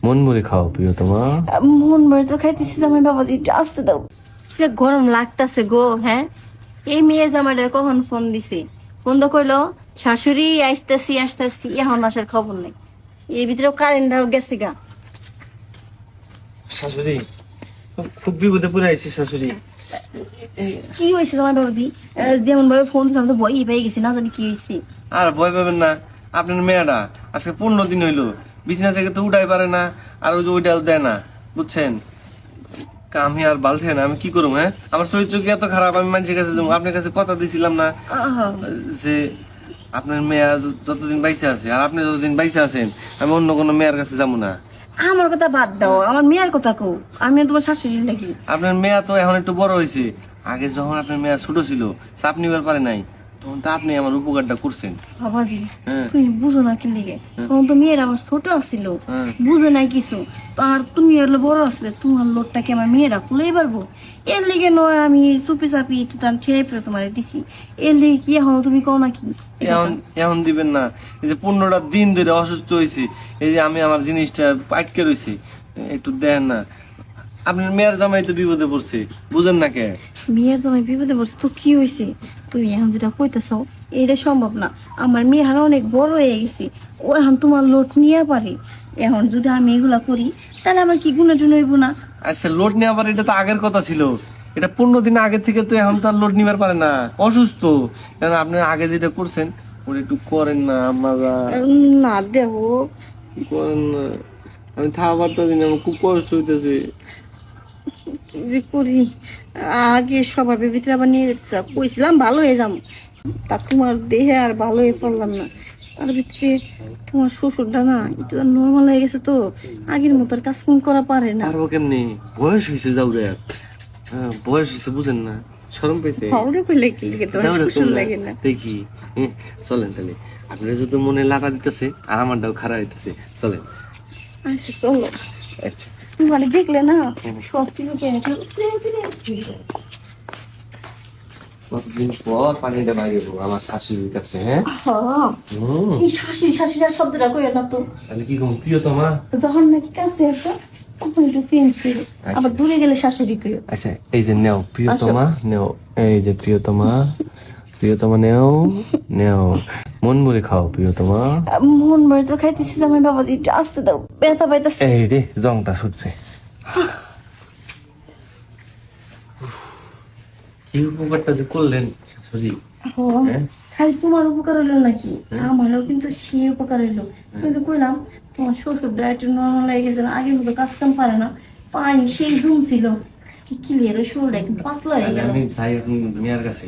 মন ভরে খাও প্রিয়তমা। মন ভরে তো খাইতেছি জামাই বাবাজি, একটু আসতে দাও। সে গরম লাগতাছে গো। হ্যাঁ, এই মেয়ে জামাইটার কখন ফোন দিছে, ফোন তো কইলো শাশুড়ি আসতেছি আসতেছি, এখন আসার খবর নেই। এর ভিতরে কারেন্টটাও গেছে গা। শাশুড়ি খুব বিপদে পড়ে আইছি শাশুড়ি। কি হয়েছে জামাই বাবাজি? যেমন ভাবে ফোন দিলাম তো ভয়ই পেয়ে গেছি, না জানি কি হয়েছে। আর ভয় পাবেন না, আপনার মেয়েটা আজকে 15 দিন হইলো, বিছানা থেকে তো উঠাই পারে না, আর ওই যে ওইটাও দেয় না, বুঝছেন? আমি আর বালছে না, আমি কি করবো? হ্যাঁ, আমার চরিত্র কি এত খারাপ? আমি মানুষের কাছে যাবো? আপনার কাছে কথা দিছিলাম না যে আপনার মেয়ে যতদিন বাইসে আছে আর আপনি যতদিন বাইসে আছেন আমি অন্য কোনো মেয়ের কাছে যাবো না। আমার কথা বাদ দাও, আমার মেয়ের কথা কও। আমি তোমার শাশুড়ি নাকি? আপনার মেয়ে তো এখন একটু বড় হয়েছে, আগে যখন আপনার মেয়ে ছোট ছিল, চাপ নিবার পারে নাই, তখন তো আপনি আমার উপকারটা করছেন। বাবাজি হ্যাঁ। তুমি বুঝো না কি লিগে, তখন তো মেয়ের আমার ছোট আছিল, হ্যাঁ। বুঝে নাই কিছু। তো আর তুমি হলো বড় আসলে, তোমার লোটটাকে আমার মেয়েরা খুলেই পারবো। এর লিগে নয় আমি চুপি চাপি একটু তার ঠেয়ে ফেলে তোমার দিছি। এর লিগে কি এখন তুমি কও নাকি? এখন এখন দিবেন না? এই যে 15টা দিন ধরে অসুস্থ হয়েছে, এই যে আমি আমার জিনিসটা আটকে রয়েছে, একটু দেন না। আপনার মেয়ের জামাই তো বিপদে পড়ছে, বুঝেন না কে? মেয়ের জামাই বিপদে পড়ছে তো কি হয়েছে? তুমি এখন যেটা কইতেছ এটা সম্ভব না। আমার মেয়ে হারা অনেক বড় হয়ে গেছে, ও এখন তোমার লোট নিয়ে পারে। এখন যদি আমি এগুলা করি তাহলে আমার কি গুণা টুনা হইব না? আচ্ছা, লোড নিয়ে আবার, এটা তো আগের কথা ছিল। এটা 15 দিন আগে থেকে তো এখন তো আর লোড নিবার পারে না, অসুস্থ। কারণ আপনি আগে যেটা করছেন ওটা একটু করেন না আমারা। না দেব, করেন না, আমি থাকা পারতেছি না, আমার খুব কষ্ট হইতেছে। কি যে করি। আগে সবার ভিতরে আবার নিয়ে যেতে চাও, কইছিলাম ভালো হয়ে যাম, তা তোমার দেহে আর ভালো হয়ে পড়লাম না। তার ভিতরে তোমার শ্বশুরটা না একটু নর্মাল হয়ে গেছে, তো আগের মতো আর কাজ কাম করা পারে না। পারবো কেমনি? বয়স হয়েছে যাওরে, বয়স হয়েছে, বুঝেন না? শরম পেয়েছে। হাওড়ে কইলে কি লিখে তোমার যাওরে শ্বশুর লাগে না? দেখি। চলেন তাহলে, আপনার যদি মনে লাটা দিতেছে আর আমারটাও খারাপ হইতেছে, চলেন। আচ্ছা চলো। আচ্ছা, তুমি মানে দেখলে না সব কিছু কেন কতদিন পর পানিটা বাইরেবো আমার শাশুড়ির কাছে। হ্যাঁ, এই শাশুড়ি শাশুড়ি শব্দটা কইও না তো। তাহলে কি কম প্রিয়তমা? যখন নাকি কাছে আসো তখন একটু চেঞ্জ করো, আবার দূরে গেলে শাশুড়ি কইও। আচ্ছা, এই যে নেও প্রিয়তমা, নেও, এই যে প্রিয়তমা, প্রিয়তমা নেও, নেও, মন ভরে খাও প্রিয়তমা। মন ভরে তো খাইতেছি জামাই বাবাজি, একটু আসতে দাও, ব্যথা পাইতেছে। এই রে, জংটা ছুটছে। কি উপকারটা যে করলেন শাশুড়ি। হ্যাঁ? খালি তোমার উপকার হইলো নাকি, আমারও কিন্তু সে উপকার হইলো। কিন্তু কইলাম তোমার শ্বশুরটা একটু নর্মাল হয়ে গেছে, আগের মতো কাজ কাম পারে না, পানি সেই জুম ছিল, আজকে ক্লিয়ার, ওই শরীরটা একদম পাতলা হয়ে গেল। আমি চাই আপনি মেয়ের কাছে